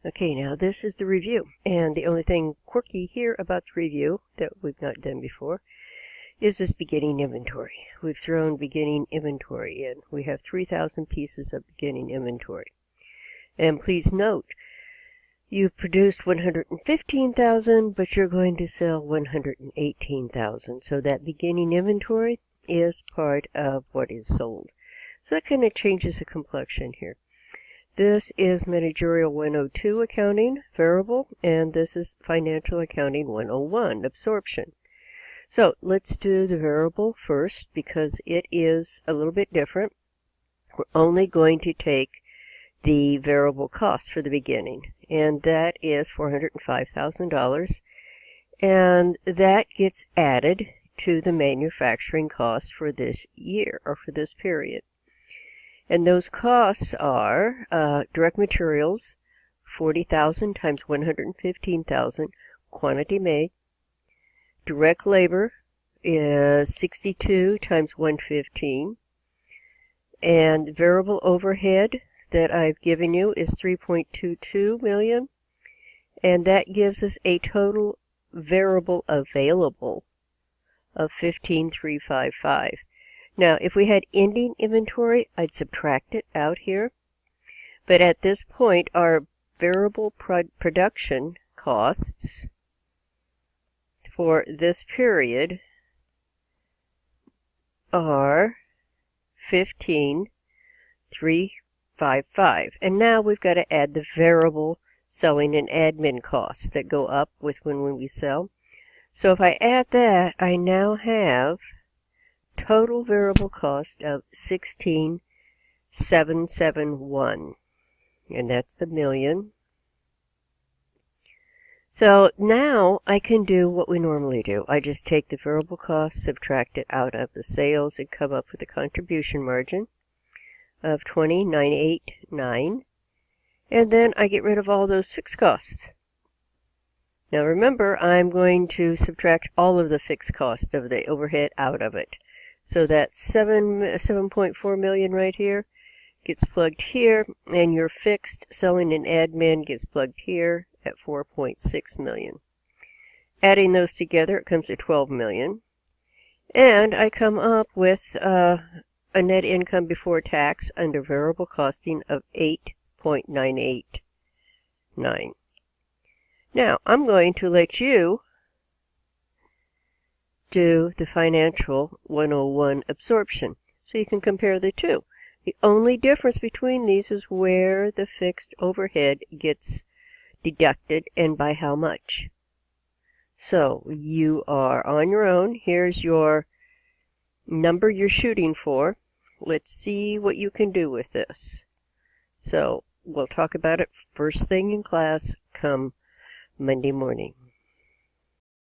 Okay, now this is the review. And the only thing quirky here about the review that we've not done before is this beginning inventory. We've thrown beginning inventory in. We have 3,000 pieces of beginning inventory. And please note, you've produced 115,000, but you're going to sell 118,000. So that beginning inventory is part of what is sold. So that kind of changes the complexion here. This is Managerial 102 Accounting, Variable, and this is Financial Accounting 101, Absorption. So let's do the variable first because it is a little bit different. We're only going to take the variable cost for the beginning, and that is $405,000, and that gets added to the manufacturing cost for this year or for this period. And those costs are direct materials, 40,000 times 115,000, quantity made. Direct labor is 62 times 115. And variable overhead that I've given you is 3.22 million. And that gives us a total variable available of 15,355. Now, if we had ending inventory, I'd subtract it out here. But at this point, our variable production costs for this period are 15,355. And now we've got to add the variable selling and admin costs that go up with when we sell. So if I add that, I now have total variable cost of 16,771, and that's the million. So now I can do what we normally do. I just take the variable cost, subtract it out of the sales, and come up with a contribution margin of 20,989, and then I get rid of all those fixed costs. Now remember, I'm going to subtract all of the fixed cost of the overhead out of it. So that's 7.4 million right here gets plugged here, and your fixed selling and admin gets plugged here at 4.6 million. Adding those together, it comes to 12 million. And I come up with a net income before tax under variable costing of 8.989. Now, I'm going to let you do the Financial 101 absorption, so you can compare the two. The only difference between these is where the fixed overhead gets deducted and by how much. So you are on your own. Here's your number you're shooting for. Let's see what you can do with this. So we'll talk about it first thing in class come Monday morning.